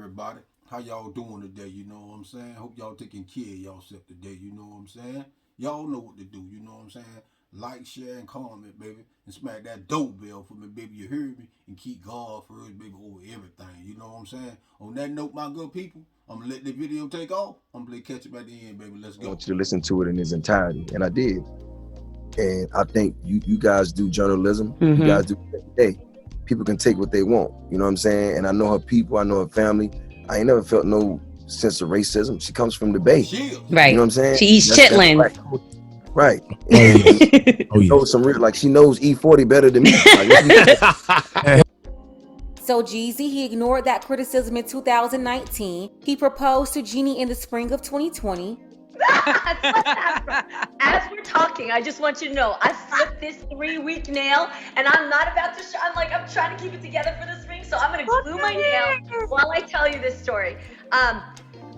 everybody. How y'all doing today? You know what I'm saying? Hope y'all taking care of yourself today. You know what I'm saying? Y'all know what to do. You know what I'm saying? Like, share, and comment, baby. And smack that doorbell for me, baby. You heard me? And keep God first, baby, over everything. You know what I'm saying? On that note, my good people, I'm going to let the video take off. I'm going to play catch up at the end, baby. Let's I go. want you to listen to it in its entirety. And I did. And I think you guys do journalism. You guys do it every day. People can take what they want. You know what I'm saying? And I know her people. I know her family. I ain't never felt no sense of racism. She comes from the Bay. Cheers. You know what I'm saying? She eats That's chitlins. black culture. Right. And knows some real, like she knows E40 better than me. Like, what you So Jeezy, he ignored that criticism in 2019. He proposed to Jeannie in the spring of 2020. As we're talking, I just want you to know, I flipped this 3-week nail, and I'm not about to I'm trying to keep it together for the spring, so I'm gonna glue my nail while I tell you this story.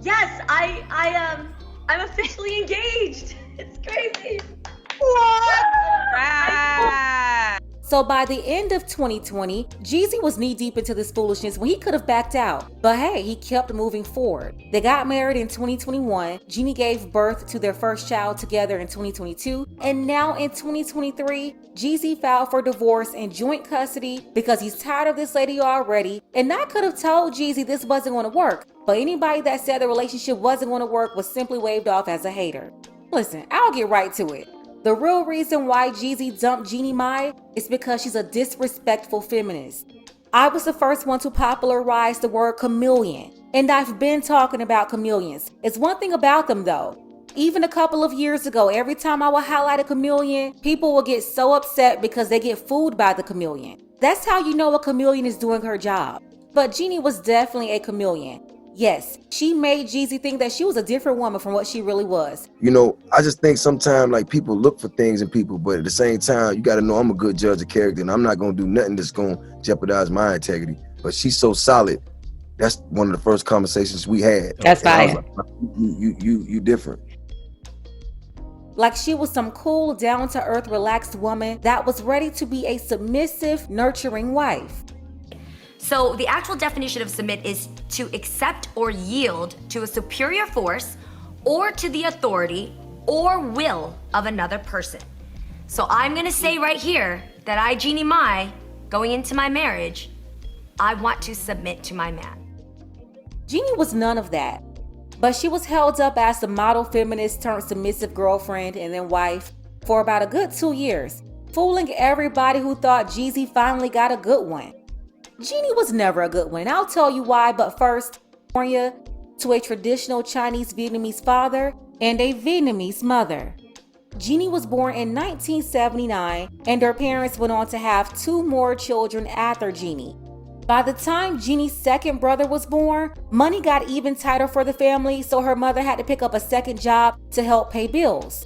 Yes, I'm officially engaged. It's crazy. What? So by the end of 2020, Jeezy was knee-deep into this foolishness when he could have backed out. But hey, he kept moving forward. They got married in 2021, Jeannie gave birth to their first child together in 2022, and now in 2023, Jeezy filed for divorce and joint custody because he's tired of this lady already, and I could have told Jeezy this wasn't going to work, but anybody that said the relationship wasn't going to work was simply waved off as a hater. Listen, I'll get right to it. The real reason why Jeezy dumped Jeannie Mai is because she's a disrespectful feminist. I was the first one to popularize the word chameleon, and I've been talking about chameleons. It's one thing about them though. Even a couple of years ago, every time I would highlight a chameleon, people would get so upset because they get fooled by the chameleon. That's how you know a chameleon is doing her job. But Jeannie was definitely a chameleon. Yes, she made Jeezy think that she was a different woman from what she really was. You know, I just think sometimes like people look for things in people, but at the same time, you got to know I'm a good judge of character, and I'm not going to do nothing that's going to jeopardize my integrity. But she's so solid. That's one of the first conversations we had. That's fire. Like, you different. Like she was some cool, down-to-earth, relaxed woman that was ready to be a submissive, nurturing wife. So the actual definition of submit is to accept or yield to a superior force or to the authority or will of another person. So I'm gonna say right here that I, Jeannie Mai, going into my marriage, I want to submit to my man. Jeannie was none of that, but she was held up as the model feminist turned submissive girlfriend and then wife for about a good 2 years, fooling everybody who thought Jeezy finally got a good one. Jeannie was never a good one. I'll tell you why, but first, California to a traditional Chinese Vietnamese father and a Vietnamese mother. Jeannie was born in 1979, and her parents went on to have 2 more children after Jeannie. By the time Jeannie's second brother was born, money got even tighter for the family, so her mother had to pick up a second job to help pay bills.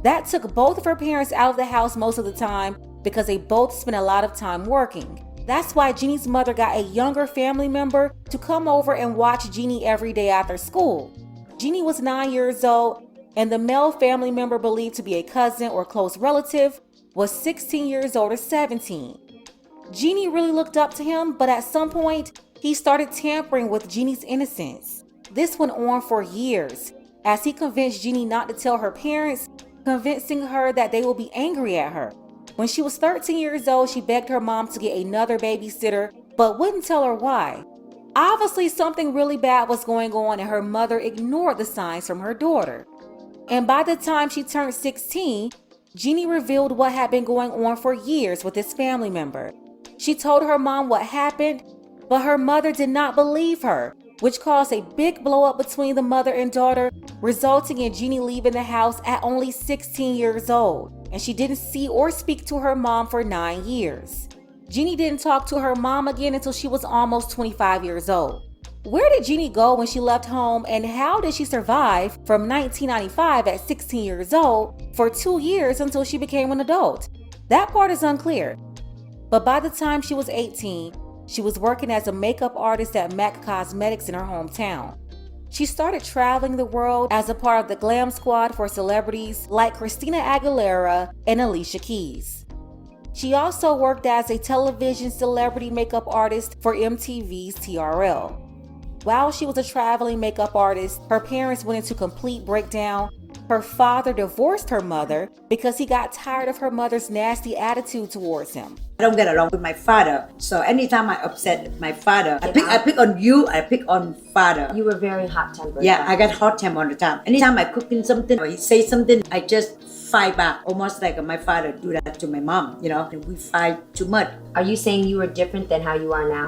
That took both of her parents out of the house most of the time because they both spent a lot of time working. That's why Jeannie's mother got a younger family member to come over and watch Jeannie every day after school. Jeannie was 9 years old, and the male family member believed to be a cousin or close relative was 16 years old or 17. Jeannie really looked up to him, but at some point, he started tampering with Jeannie's innocence. This went on for years, as he convinced Jeannie not to tell her parents, convincing her that they will be angry at her. When she was 13 years old, she begged her mom to get another babysitter, but wouldn't tell her why. Obviously, something really bad was going on, and her mother ignored the signs from her daughter. And by the time she turned 16, Jeannie revealed what had been going on for years with this family member. She told her mom what happened, but her mother did not believe her, which caused a big blow up between the mother and daughter, resulting in Jeannie leaving the house at only 16 years old. And she didn't see or speak to her mom for 9 years. Jeannie didn't talk to her mom again until she was almost 25 years old. Where did Jeannie go when she left home, and how did she survive from 1995 at 16 years old for 2 years until she became an adult? That part is unclear. But by the time she was 18, she was working as a makeup artist at MAC Cosmetics in her hometown. She started traveling the world as a part of the glam squad for celebrities like Christina Aguilera and Alicia Keys. She also worked as a television celebrity makeup artist for MTV's TRL. While she was a traveling makeup artist, her parents went into complete breakdown. Her father divorced her mother because he got tired of her mother's nasty attitude towards him. I don't get along with my father. So anytime I upset my father, I pick on you, I pick on father. You were very hot-tempered. Yeah, I got hot temper all the time. Anytime I cooking something or he say something, I just fight back. Almost like my father do that to my mom, and we fight too much. Are you saying you were different than how you are now?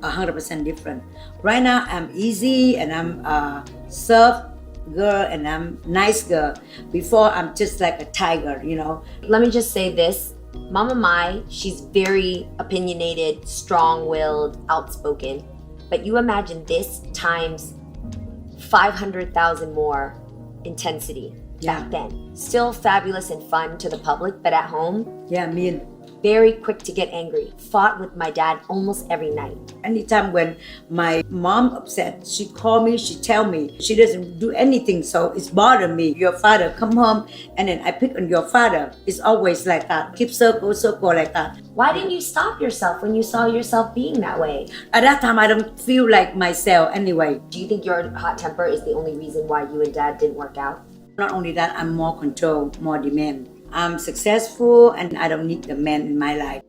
100% different. Right now, I'm easy and I'm a soft girl and I'm nice girl. Before, I'm just like a tiger, Let me just say this. Mama Mai, she's very opinionated, strong-willed, outspoken. But you imagine this times 500,000 more intensity back then. Still fabulous and fun to the public, but at home, Yeah, me and very quick to get angry. Fought with my dad almost every night. anytime when my mom upset, she call me, she tell me. She doesn't do anything, so it's bother me. Your father come home and then I pick on your father. It's always like that. Keep circle like that. Why didn't you stop yourself when you saw yourself being that way? At that time, I don't feel like myself anyway. Do you think your hot temper is the only reason why you and dad didn't work out? Not only that, I'm more control, more demand. I'm successful and I don't need the man in my life.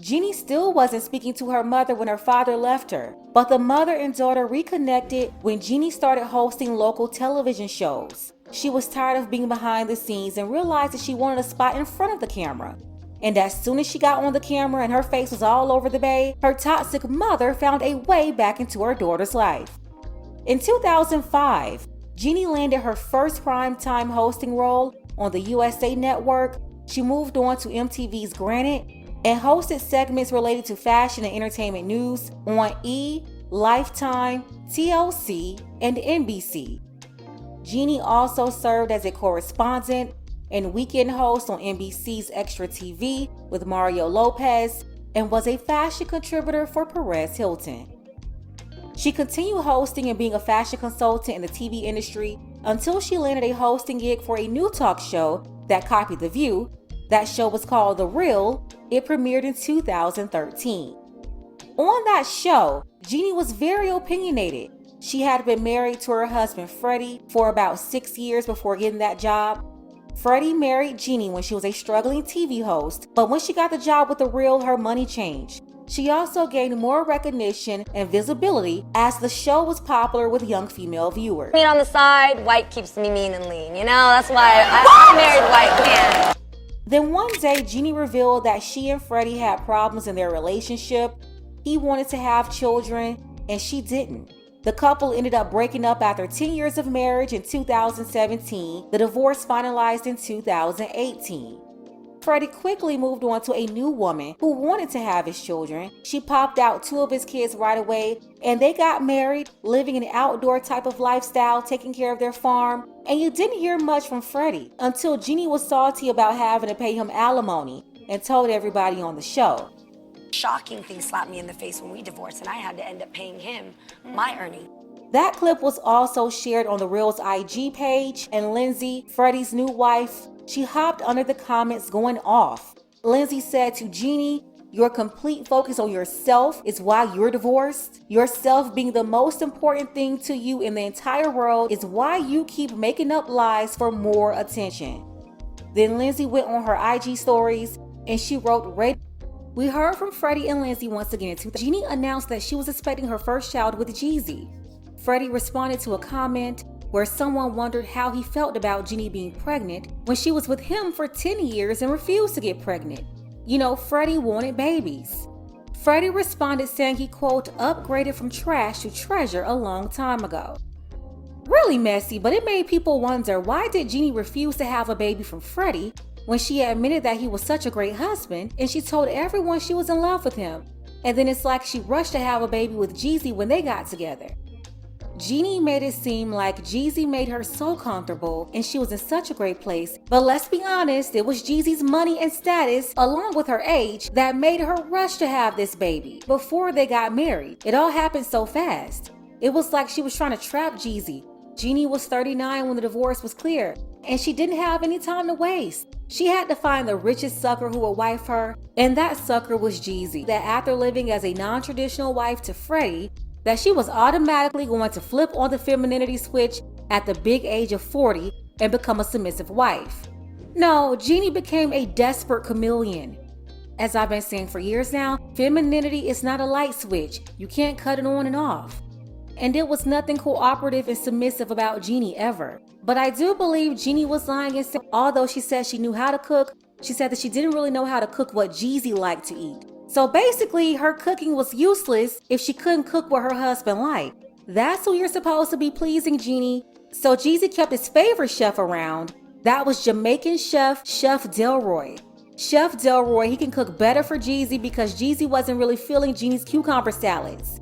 Jeannie still wasn't speaking to her mother when her father left her, but the mother and daughter reconnected when Jeannie started hosting local television shows. She was tired of being behind the scenes and realized that she wanted a spot in front of the camera. And as soon as she got on the camera and her face was all over the bay, her toxic mother found a way back into her daughter's life. In 2005, Jeannie landed her first primetime hosting role on the USA Network. She moved on to MTV's Granite and hosted segments related to fashion and entertainment news on E!, Lifetime, TLC, and NBC. Jeannie also served as a correspondent and weekend host on NBC's Extra TV with Mario Lopez and was a fashion contributor for Perez Hilton. She continued hosting and being a fashion consultant in the TV industry until she landed a hosting gig for a new talk show that copied The View. That show was called The Real. It premiered in 2013. On that show, Jeannie was very opinionated. She had been married to her husband Freddie for about 6 years before getting that job. Freddie married Jeannie when she was a struggling TV host, but when she got the job with The Real, her money changed. She also gained more recognition and visibility as the show was popular with young female viewers. Mean on the side, white keeps me mean and lean, That's why I married white man. Then one day, Jeannie revealed that she and Freddie had problems in their relationship. He wanted to have children, and she didn't. The couple ended up breaking up after 10 years of marriage in 2017. The divorce finalized in 2018. Freddie quickly moved on to a new woman who wanted to have his children. She popped out 2 of his kids right away, and they got married, living an outdoor type of lifestyle, taking care of their farm. And you didn't hear much from Freddie until Jeannie was salty about having to pay him alimony and told everybody on the show. Shocking thing slapped me in the face when we divorced, and I had to end up paying him my earning. That clip was also shared on The Real's IG page, and Lindsay, Freddie's new wife, she hopped under the comments going off. Lindsay said to Jeannie, "Your complete focus on yourself is why you're divorced. Yourself being the most important thing to you in the entire world is why you keep making up lies for more attention." Then Lindsay went on her IG stories and she wrote, "We heard from Freddie and Lindsay once again. Jeannie announced that she was expecting her first child with Jeezy. Freddie responded to a comment where someone wondered how he felt about Jeannie being pregnant when she was with him for 10 years and refused to get pregnant. Freddie wanted babies. Freddie responded saying he, quote, upgraded from trash to treasure a long time ago. Really messy, but it made people wonder, why did Jeannie refuse to have a baby from Freddie when she admitted that he was such a great husband and she told everyone she was in love with him? And then it's like she rushed to have a baby with Jeezy when they got together. Jeannie made it seem like Jeezy made her so comfortable and she was in such a great place. But let's be honest, it was Jeezy's money and status, along with her age, that made her rush to have this baby before they got married. It all happened so fast. It was like she was trying to trap Jeezy. Jeannie was 39 when the divorce was clear, and she didn't have any time to waste. She had to find the richest sucker who would wife her, and that sucker was Jeezy. That after living as a non-traditional wife to Freddie, that she was automatically going to flip on the femininity switch at the big age of 40 and become a submissive wife. No, Jeannie became a desperate chameleon. As I've been saying for years now, femininity is not a light switch. You can't cut it on and off. And there was nothing cooperative and submissive about Jeannie ever. But I do believe Jeannie was lying and said, although she said she knew how to cook, she said that she didn't really know how to cook what Jeezy liked to eat. So basically, her cooking was useless if she couldn't cook what her husband liked. That's who you're supposed to be pleasing, Jeannie. So Jeezy kept his favorite chef around. That was Jamaican chef Delroy. Chef Delroy, he can cook better for Jeezy because Jeezy wasn't really feeling Jeannie's cucumber salads.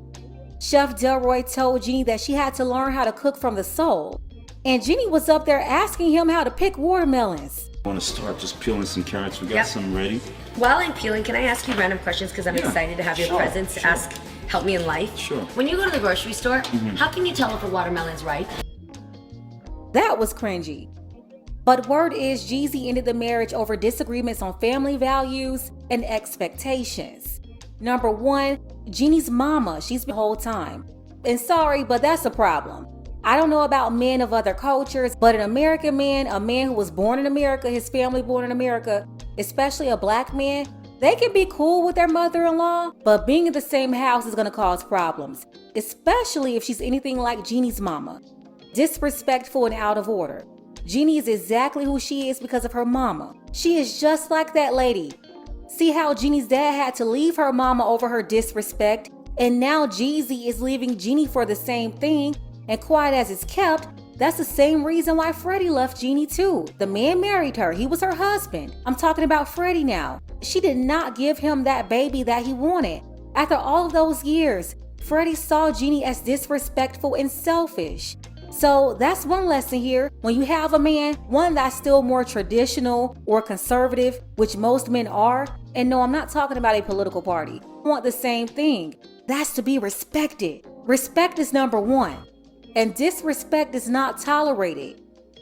Chef Delroy told Jeannie that she had to learn how to cook from the soul. And Jeannie was up there asking him how to pick watermelons. I want to start just peeling some carrots. We got some ready. While I'm peeling, can I ask you random questions because I'm excited to have your presence to help me in life? Sure. When you go to the grocery store, how can you tell if a watermelon's ripe? That was cringy. But word is Jeezy ended the marriage over disagreements on family values and expectations. Number one, Jeannie's mama, she's been the whole time. And sorry, but that's a problem. I don't know about men of other cultures, but an American man, a man who was born in America, his family born in America, especially a black man, they can be cool with their mother-in-law, but being in the same house is gonna cause problems, especially if she's anything like Jeannie's mama. Disrespectful and out of order. Jeannie is exactly who she is because of her mama. She is just like that lady. See how Jeannie's dad had to leave her mama over her disrespect, and now Jeezy is leaving Jeannie for the same thing, and quiet as it's kept, that's the same reason why Freddie left Jeannie too. The man married her, he was her husband. I'm talking about Freddie now. She did not give him that baby that he wanted. After all of those years, Freddie saw Jeannie as disrespectful and selfish. So that's one lesson here. When you have a man, one that's still more traditional or conservative, which most men are, and no, I'm not talking about a political party, want the same thing. That's to be respected. Respect is number one. And disrespect is not tolerated.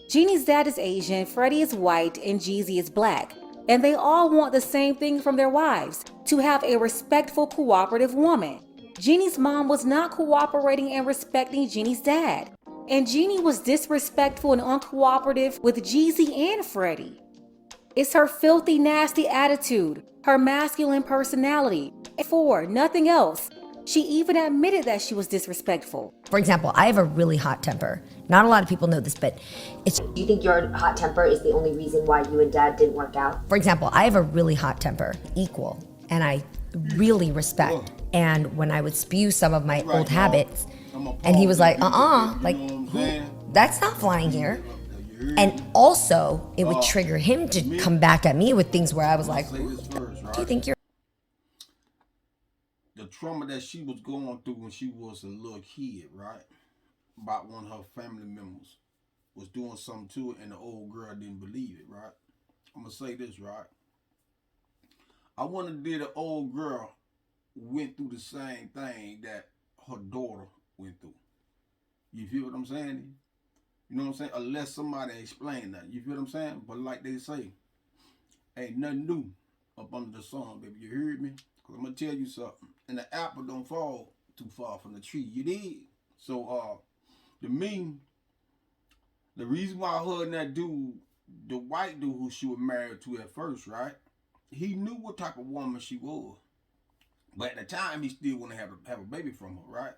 Jeannie's dad is Asian, Freddie is white, and Jeezy is black. And they all want the same thing from their wives, to have a respectful, cooperative woman. Jeannie's mom was not cooperating and respecting Jeannie's dad. And Jeannie was disrespectful and uncooperative with Jeezy and Freddie. It's her filthy, nasty attitude, her masculine personality. For nothing else. She even admitted that she was disrespectful. For example, I have a really hot temper. Not a lot of people know this, but it's... Do you think your hot temper is the only reason why you and Dad didn't work out? For example, I have a really hot temper, equal, and I really respect. And when I would spew some of my old habits, and he was like, that's not flying here. And also, it would trigger him to come back at me with things where I was like, do you think you're... The trauma that she was going through when she was a little kid, right? About one of her family members was doing something to it and the old girl didn't believe it, right? I'm going to say this, right? I wonder did the old girl went through the same thing that her daughter went through. You feel what I'm saying? You know what I'm saying? Unless somebody explain that. You feel what I'm saying? But like they say, ain't nothing new up under the sun, baby. You heard me? Because I'm going to tell you something. And the apple don't fall too far from the tree. You did? So, to me, the reason why her and that dude, the white dude who she was married to at first, right? He knew what type of woman she was. But at the time, he still wanted to have a baby from her, right?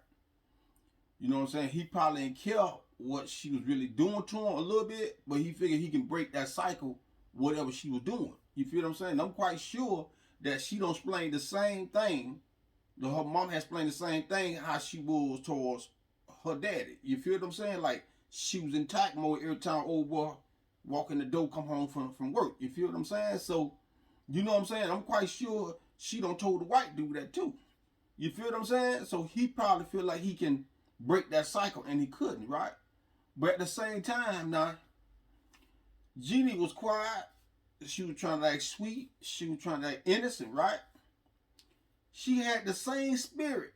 You know what I'm saying? He probably didn't care what she was really doing to him a little bit, but he figured he can break that cycle, whatever she was doing. You feel what I'm saying? I'm quite sure that she don't explain the same thing. Her mom has explained the same thing how she was towards her daddy. You feel what I'm saying? Like, she was in attack mode every time old boy walk in the door, come home from work. You feel what I'm saying? So, you know what I'm saying? I'm quite sure she don't told the white dude that too. You feel what I'm saying? So he probably feel like he can break that cycle and he couldn't, right? But at the same time, now, Jeannie was quiet. She was trying to act sweet. She was trying to act innocent, right? She had the same spirit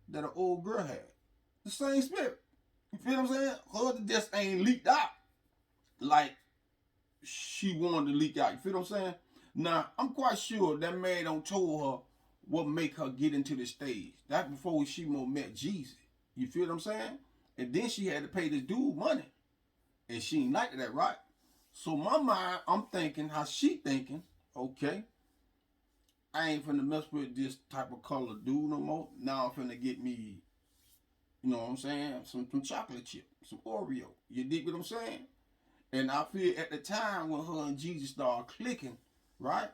that an old girl had. The same spirit. You feel what I'm saying? Her just ain't leaked out like she wanted to leak out. You feel what I'm saying? Now, I'm quite sure that man don't told her what make her get into the stage. That's before she met Jeezy. You feel what I'm saying? And then she had to pay this dude money. And she ain't like that, right? So my mind, I'm thinking how she thinking, okay, I ain't finna mess with this type of color dude no more. Now I'm finna get me, you know what I'm saying, some chocolate chip, some Oreo. You dig what I'm saying? And I feel at the time when her and Jeezy started clicking, right?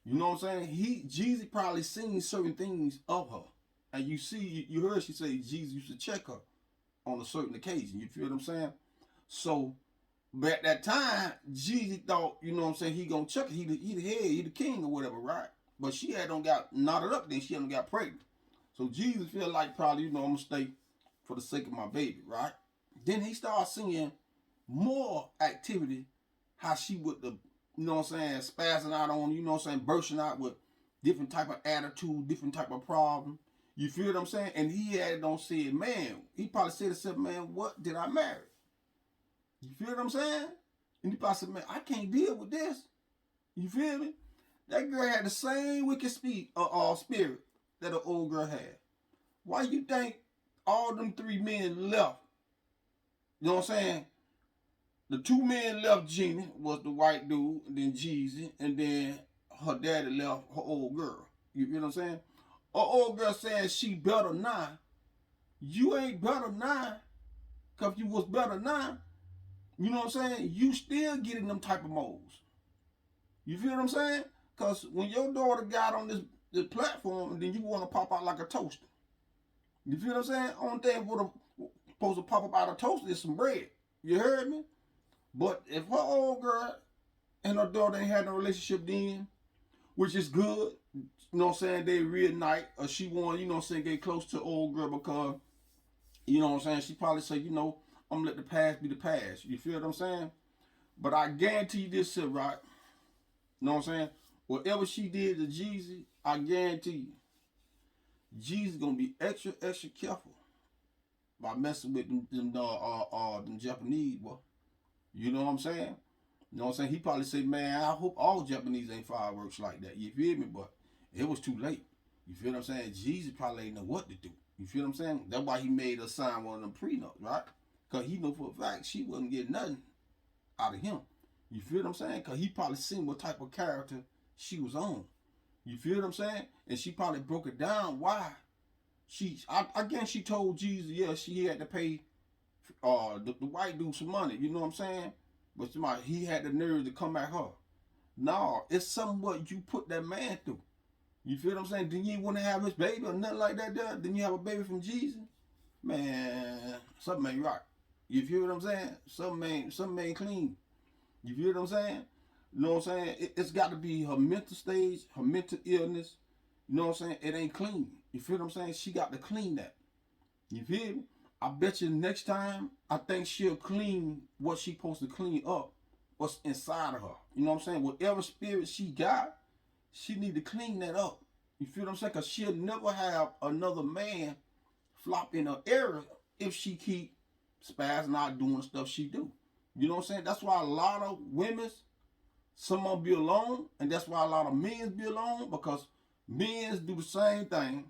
You know what I'm saying? Jeezy probably seen certain things of her. And you see, you heard she say Jeezy used to check her on a certain occasion. You feel what I'm saying? So, but at that time, Jeezy thought, you know what I'm saying, he gonna check her. He the head, he the king or whatever, right? But she had don't got knotted up then. She hadn't got pregnant. So Jeezy feel like probably, you know, I'm gonna stay for the sake of my baby, right? Then he started seeing more activity, how she would the, you know what I'm saying, spazzing out on, you know what I'm saying, bursting out with different type of attitude, different type of problem. You feel what I'm saying? And he had it on said, man, he probably said to himself, man, what did I marry? You feel what I'm saying? And he probably said, man, I can't deal with this. You feel me? That girl had the same wicked spirit that the old girl had. Why you think all them 3 men left? You know what I'm saying? The 2 men left Jeannie, was the white dude, and then Jeezy, and then her daddy left her old girl. You feel what I'm saying? Her old girl saying she better now. You ain't better now. Cause if you was better now, you know what I'm saying? You still getting them type of moles. You feel what I'm saying? Cause when your daughter got on this platform, and then you want to pop out like a toaster. You feel what I'm saying? Only thing supposed to pop up out of toaster is some bread. You heard me? But if her old girl and her daughter ain't had no relationship then, which is good, you know what I'm saying, they reunite, or she want, you know what I'm saying, get close to old girl because, you know what I'm saying, she probably say, you know, I'm gonna let the past be the past. You feel what I'm saying? But I guarantee you this shit, right? You know what I'm saying? Whatever she did to Jeezy, I guarantee you, Jeezy's gonna be extra, extra careful by messing with them Japanese, boy. You know what I'm saying? You know what I'm saying? He probably said, man, I hope all Japanese ain't fireworks like that. You feel me? But it was too late. You feel what I'm saying? Jeezy probably ain't know what to do. You feel what I'm saying? That's why he made her sign one of them prenups, right? Because he know for a fact she wasn't getting nothing out of him. You feel what I'm saying? Because he probably seen what type of character she was on. You feel what I'm saying? And she probably broke it down why. I guess she told Jeezy, yeah, she had to pay the white dude some money. You know what I'm saying? But he had the nerve to come at her. No, it's something what you put that man through. You feel what I'm saying? Then you want to have his baby or nothing like that there. Then you have a baby from Jeezy. Man, something ain't right. You feel what I'm saying? Something ain't clean. You feel what I'm saying? You know what I'm saying? It's got to be her mental stage, her mental illness. You know what I'm saying? It ain't clean. You feel what I'm saying? She got to clean that. You feel me? I bet you next time, I think she'll clean what she supposed to clean up, what's inside of her. You know what I'm saying? Whatever spirit she got, she need to clean that up. You feel what I'm saying? Because she'll never have another man flop in her area if she keep spazzing out doing stuff she do. You know what I'm saying? That's why a lot of women, some of them be alone, and that's why a lot of men be alone, because men do the same thing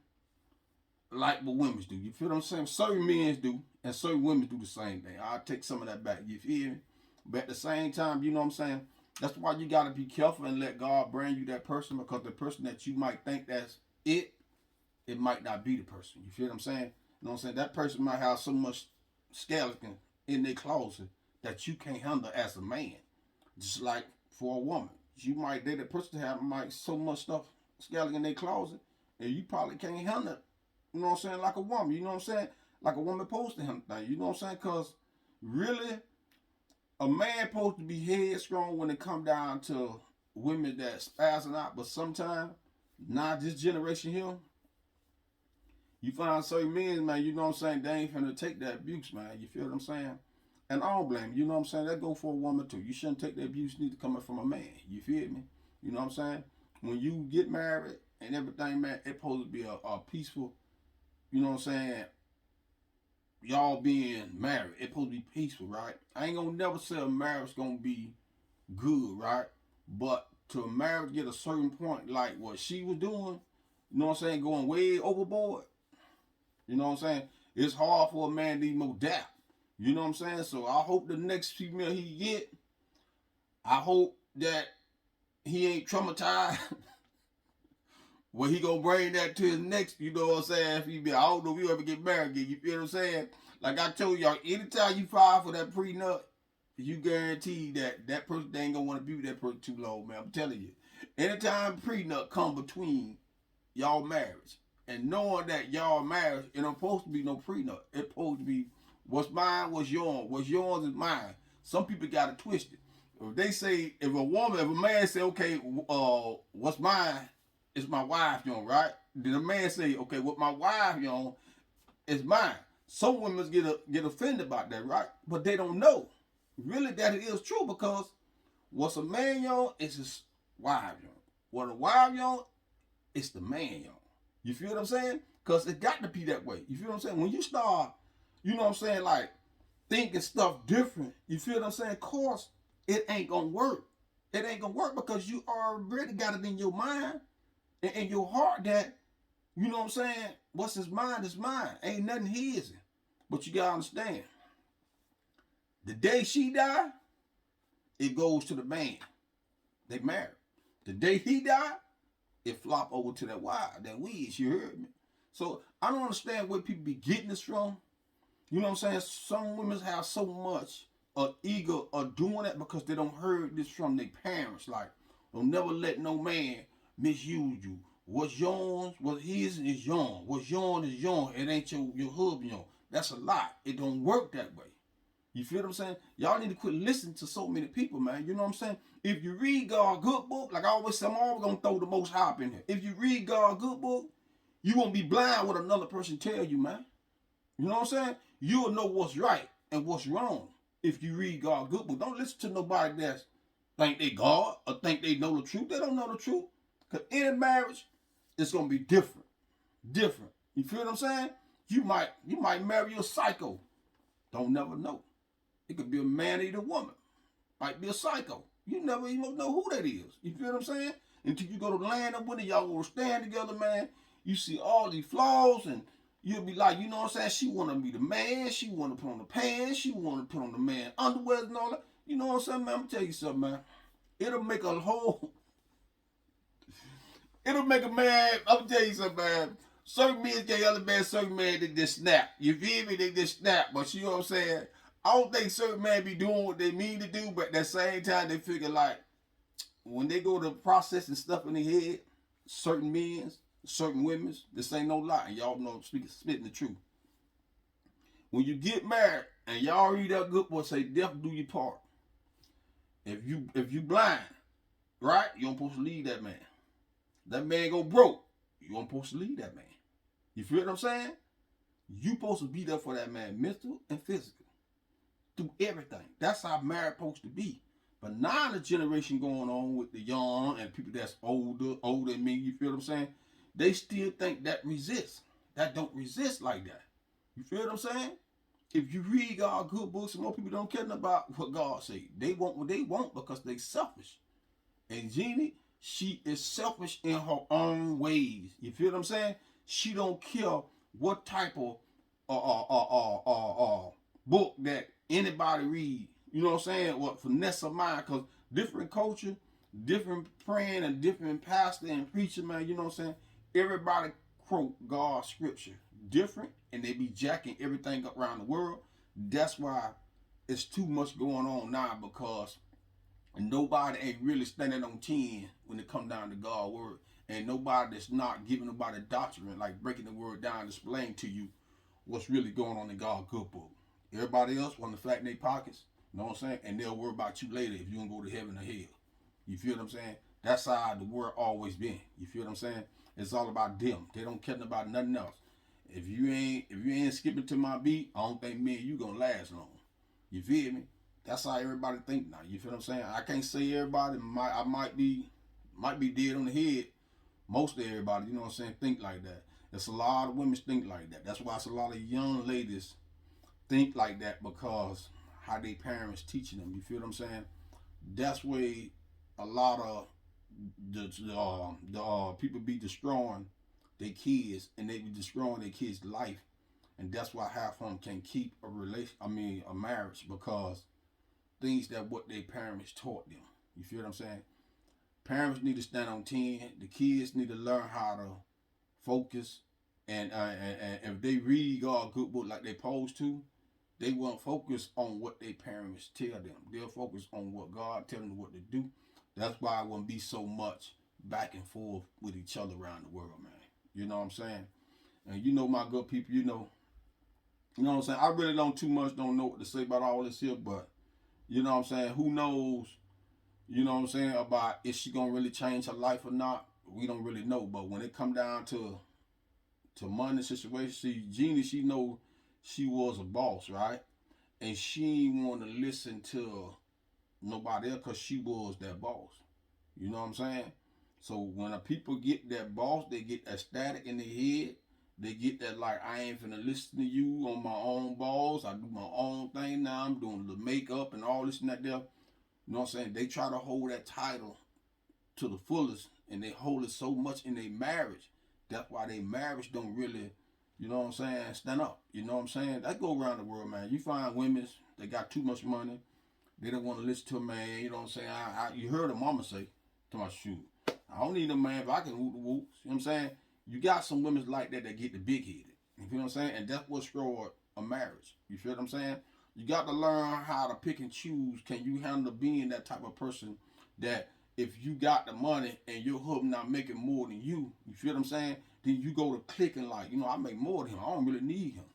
like what women do. You feel what I'm saying? Certain men do, and certain women do the same thing. I'll take some of that back. You feel me? But at the same time, you know what I'm saying? That's why you got to be careful and let God bring you that person, because the person that you might think that's it might not be the person. You feel what I'm saying? You know what I'm saying? That person might have so much skeleton in their closet that you can't handle as a man. Just like for a woman. You might date a person that have so much stuff skeleton in their closet, and you probably can't handle it. You know what I'm saying? Like a woman. You know what I'm saying? Like a woman supposed to handle things. You know what I'm saying? Because really, a man supposed to be headstrong when it come down to women that spazzing out. But sometimes, not this generation here, you find certain men, man, you know what I'm saying, they ain't finna take that abuse, man. You feel what I'm saying? And I don't blame you, you know what I'm saying? That go for a woman too. You shouldn't take the abuse need to come from a man. You feel me? You know what I'm saying? When you get married and everything, man, it's supposed to be a peaceful, you know what I'm saying, y'all being married. It's supposed to be peaceful, right? I ain't gonna never say a marriage gonna be good, right? But to a marriage get a certain point, like what she was doing, you know what I'm saying, going way overboard. You know what I'm saying? It's hard for a man to even adapt. You know what I'm saying? So I hope the next female he get, I hope that he ain't traumatized. Well, he gonna bring that to his next, you know what I'm saying? If he be, I don't know if you ever get married again, you feel what I'm saying? Like I told y'all, anytime you file for that prenup, you guarantee that that person ain't gonna want to be with that person too long, man. I'm telling you. Anytime prenup come between y'all marriage and knowing that y'all marriage, it don't supposed to be no prenup. It's supposed to be what's mine, what's yours. What's yours is mine. Some people got it twisted. If they say, if a man say, okay, what's mine is my wife, right? Then a man say, okay, what my wife, is mine. Some women get offended about that, right? But they don't know really that it is true, because what's a man, is his wife, What a wife, it's the man, You feel what I'm saying? Because it got to be that way. You feel what I'm saying? When you start, you know what I'm saying, like thinking stuff different, you feel what I'm saying? Of course, it ain't gonna work. It ain't gonna work because you already got it in your mind and in your heart that, you know what I'm saying, what's his mind is mine. Ain't nothing his. But you gotta understand, the day she die, it goes to the man. They married. The day he die, it flop over to that wife, that weed, you heard me? So I don't understand where people be getting this from. You know what I'm saying? Some women have so much ego of doing that because they don't heard this from their parents. Like, don't never let no man misuse you. What's yours, what's his is yours. What's yours is yours. It ain't your husband, That's a lie. It don't work that way. You feel what I'm saying? Y'all need to quit listening to so many people, man. You know what I'm saying? If you read God's good book, like I always say, I'm always going to throw the most high up in here. If you read God's good book, you won't be blind what another person tell you, man. You know what I'm saying? You'll know what's right and what's wrong if you read God's good book. Don't listen to nobody that's think they God or think they know the truth. They don't know the truth. Because in a marriage, it's going to be different. Different. You feel what I'm saying? You might marry a psycho. Don't never know. It could be a man or a woman. Might be a psycho. You never even know who that is. You feel what I'm saying? Until you go to land up with it, y'all gonna stand together, man. You see all these flaws, and you'll be like, you know what I'm saying? She wanna be the man. She wanna put on the pants. She wanna put on the man underwear and all that. You know what I'm saying, man? I'm gonna tell you something, man. It'll make a whole. It'll make a man. I'm gonna tell you something, man. Certain men get other man, certain men they just snap. You feel me? They just snap. But you know what I'm saying? I don't think certain men be doing what they mean to do, but at the same time they figure like when they go to processing stuff in their head, certain men's, certain women's, this ain't no lie. And y'all know spitting the truth. When you get married and y'all read that good book say, death do your part. If you blind, right, you don't supposed to leave that man. That man go broke, you don't supposed to leave that man. You feel what I'm saying? You supposed to be there for that man, mental and physical. Through everything. That's how marriage supposed to be. But now the generation going on with the young and people that's older than me, you feel what I'm saying? They still think that resists. That don't resist like that. You feel what I'm saying? If you read God's good books, more people don't care about what God say. They want what they want because they selfish. And Jeannie, she is selfish in her own ways. You feel what I'm saying? She don't care what type of book that anybody read. You know what I'm saying? What finesse of mind, because different culture, different praying and different pastor and preacher, man, you know what I'm saying? Everybody quote God's scripture different, and they be jacking everything up around the world. That's why it's too much going on now, because nobody ain't really standing on 10 when it come down to God's word. And nobody that's not giving nobody doctrine, like breaking the word down, displaying to you what's really going on in God's good book. Everybody else want to flatten their pockets, you know what I'm saying? And they'll worry about you later if you don't go to heaven or hell. You feel what I'm saying? That's how the world always been. You feel what I'm saying? It's all about them. They don't care about nothing else. If you ain't skipping to my beat, I don't think me and you gonna last long. You feel me? That's how everybody think now. You feel what I'm saying? I can't say everybody. I might be dead on the head. Most of everybody, you know what I'm saying, think like that. There's a lot of women think like that. That's why it's a lot of young ladies think like that, because how their parents teaching them. You feel what I'm saying? That's where a lot of the people be destroying their kids, and they be destroying their kids' life, and that's why half of them can keep a marriage, because things that what their parents taught them. You feel what I'm saying? Parents need to stand on 10. The kids need to learn how to focus, and if they read God good book like they supposed to, they won't focus on what their parents tell them. They'll focus on what God tell them what to do. That's why it won't be so much back and forth with each other around the world, man. You know what I'm saying? And you know, my good people, you know what I'm saying? I really don't know what to say about all this here, but you know what I'm saying? Who knows, you know what I'm saying, about is she gonna really change her life or not? We don't really know. But when it come down to money situation, see, Jeannie, she know she was a boss, right? And she ain't want to listen to nobody else because she was that boss. You know what I'm saying? So when a people get that boss, they get that static in their head. They get that like, I ain't finna listen to you on my own balls. I do my own thing now. I'm doing the makeup and all this and that there. You know what I'm saying? They try to hold that title to the fullest, and they hold it so much in their marriage. That's why their marriage don't really, you know what I'm saying, stand up. You know what I'm saying? That go around the world, man. You find women, they got too much money. They don't want to listen to a man. You know what I'm saying? You heard a mama say to my shoe, I don't need a man if I can hoop the whoops. You know what I'm saying? You got some women like that get the big headed. You feel what I'm saying? And that's what destroyed a marriage. You feel what I'm saying? You got to learn how to pick and choose. Can you handle being that type of person that if you got the money and your husband not making more than you feel what I'm saying? Then you go to clicking like, I make more than him. I don't really need him.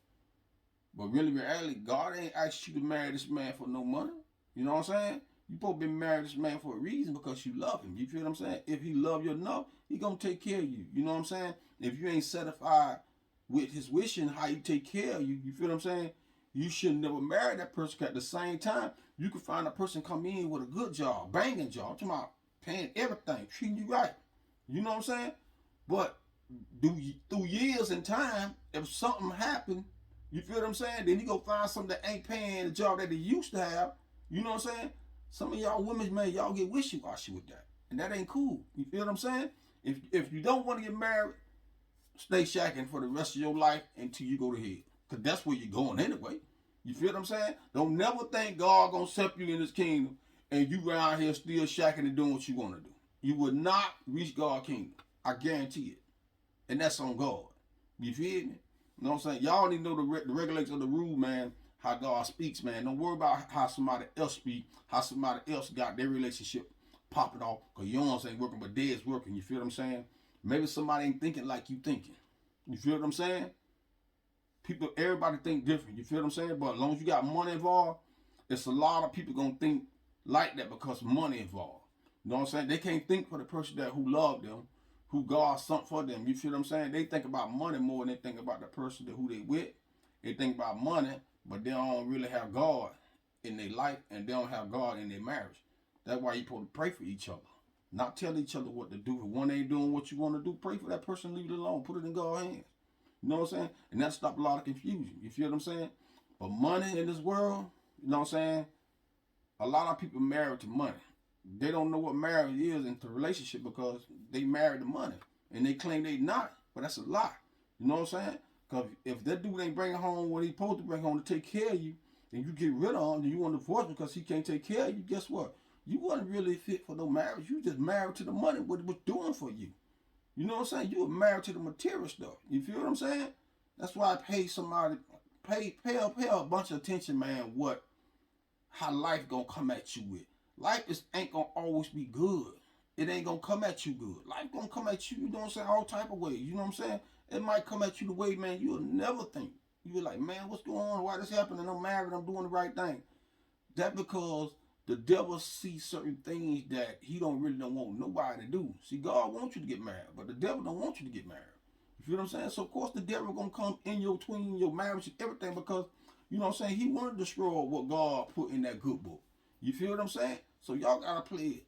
But really, reality, God ain't asked you to marry this man for no money. You know what I'm saying? You supposed to be married this man for a reason, because you love him. You feel what I'm saying? If he love you enough, he gonna take care of you. You know what I'm saying? If you ain't satisfied with his wishing, how he take care of you, you feel what I'm saying? You should never marry that person. At the same time, you can find a person come in with a good job, banging job, I'm talking about paying everything, treating you right. You know what I'm saying? But through years and time, if something happened, you feel what I'm saying? Then you go find something that ain't paying the job that they used to have. You know what I'm saying? Some of y'all women, man, y'all get wishy-washy with that. And that ain't cool. You feel what I'm saying? If you don't want to get married, stay shacking for the rest of your life until you go to hell. Because that's where you're going anyway. You feel what I'm saying? Don't never think God gonna accept you in his kingdom and you around here still shacking and doing what you want to do. You will not reach God's kingdom. I guarantee it. And that's on God. You feel me? You know what I'm saying? Y'all need to know the regulations of the rule, man, how God speaks, man. Don't worry about how somebody else speak, how somebody else got their relationship popping off, because yours ain't working, but theirs working. You feel what I'm saying? Maybe somebody ain't thinking like you thinking. You feel what I'm saying? Everybody think different. You feel what I'm saying? But as long as you got money involved, it's a lot of people gonna think like that because money involved. You know what I'm saying? They can't think for the person who loved them, who God sent for them. You feel what I'm saying? They think about money more than they think about the person who they with. They think about money, but they don't really have God in their life, and they don't have God in their marriage. That's why you're supposed to pray for each other. Not tell each other what to do. If one ain't doing what you want to do, pray for that person, leave it alone. Put it in God's hands. You know what I'm saying? And that stops a lot of confusion. You feel what I'm saying? But money in this world, you know what I'm saying? A lot of people married to money. They don't know what marriage is into a relationship because they married to money. And they claim they not, but that's a lie. You know what I'm saying? Because if that dude ain't bringing home what he's supposed to bring home to take care of you, and you get rid of him, and you want to divorce him because he can't take care of you, guess what? You wasn't really fit for no marriage. You just married to the money, what it was doing for you. You know what I'm saying? You were married to the material stuff. You feel what I'm saying? That's why I pay a bunch of attention, man, how life gonna come at you with. Life ain't gonna always be good. It ain't gonna come at you good. Life gonna come at you, you know what I'm saying, all type of ways. You know what I'm saying? It might come at you the way, man, you'll never think. You're like, man, what's going on? Why this happening? I'm married, I'm doing the right thing. That because the devil sees certain things that he don't want nobody to do. See, God wants you to get married, but the devil don't want you to get married. You feel what I'm saying? So of course the devil gonna come in between your marriage and everything, because you know what I'm saying, he want to destroy what God put in that good book. You feel what I'm saying? So y'all gotta pay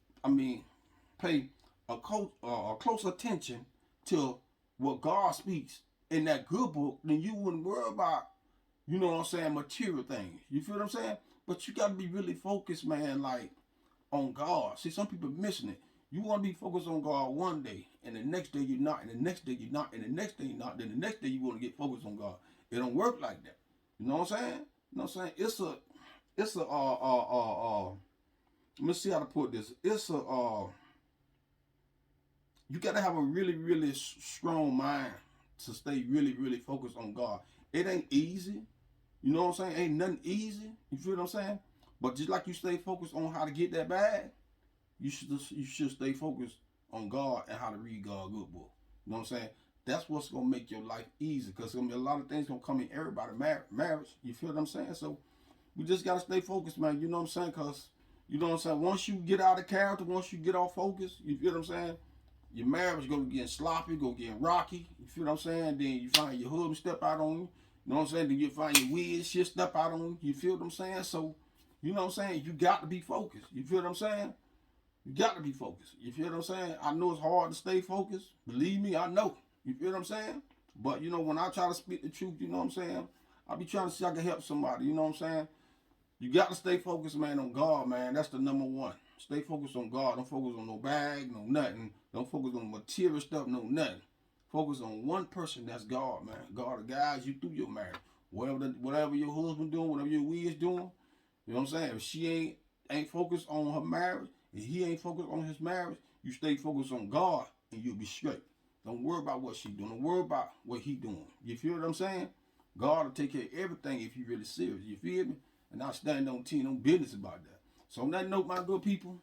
a close attention to what God speaks in that good book. Then you wouldn't worry about, you know what I'm saying, material things. You feel what I'm saying? But you gotta be really focused, man, like on God. See, some people missing it. You want to be focused on God one day, and the next day you're not, and the next day you're not, and the next day you're not, then the next day you want to get focused on God. It don't work like that. You know what I'm saying? You know what I'm saying? It's a let me see how to put this. It's a you gotta have a really, really strong mind to stay really, really focused on God. It ain't easy. You know what I'm saying? Ain't nothing easy. You feel what I'm saying? But just like you stay focused on how to get that bag, you should stay focused on God and how to read God's good book. You know what I'm saying? That's what's gonna make your life easy, because gonna be a lot of things gonna come in everybody marriage. You feel what I'm saying? So we just gotta stay focused, man. You know what I'm saying? Cause you know what I'm saying. Once you get out of character, once you get off focus, you feel what I'm saying? Your marriage gonna get sloppy, go get rocky. You feel what I'm saying? Then you find your husband step out on you. You know what I'm saying? Then you find your weird shit step out on you. You feel what I'm saying? So, you know what I'm saying? You got to be focused. You feel what I'm saying? You got to be focused. You feel what I'm saying? I know it's hard to stay focused. Believe me, I know. You feel what I'm saying? But, you know, when I try to speak the truth, you know what I'm saying? I be trying to see if I can help somebody. You know what I'm saying? You got to stay focused, man, on God, man. That's the number one. Stay focused on God. Don't focus on no bag, no nothing. Don't focus on material stuff, no nothing. Focus on one person, that's God, man. God will guide you through your marriage. Whatever your husband doing, whatever your wife doing, you know what I'm saying? If she ain't focused on her marriage, and he ain't focused on his marriage, you stay focused on God, and you'll be straight. Don't worry about what she doing. Don't worry about what he doing. You feel what I'm saying? God will take care of everything if you really serious. You feel me? And I stand on no business about that. So on that note, my good people,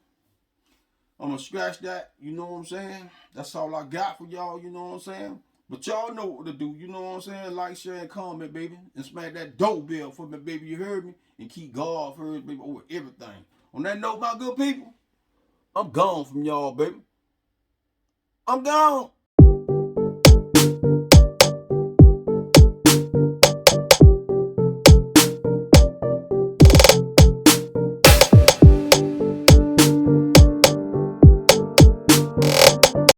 I'm gonna scratch that. You know what I'm saying? That's all I got for y'all. You know what I'm saying? But y'all know what to do. You know what I'm saying? Like, share, and comment, baby. And smack that doorbell for me, baby. You heard me? And keep God first, baby, over everything. On that note, my good people, I'm gone from y'all, baby. I'm gone.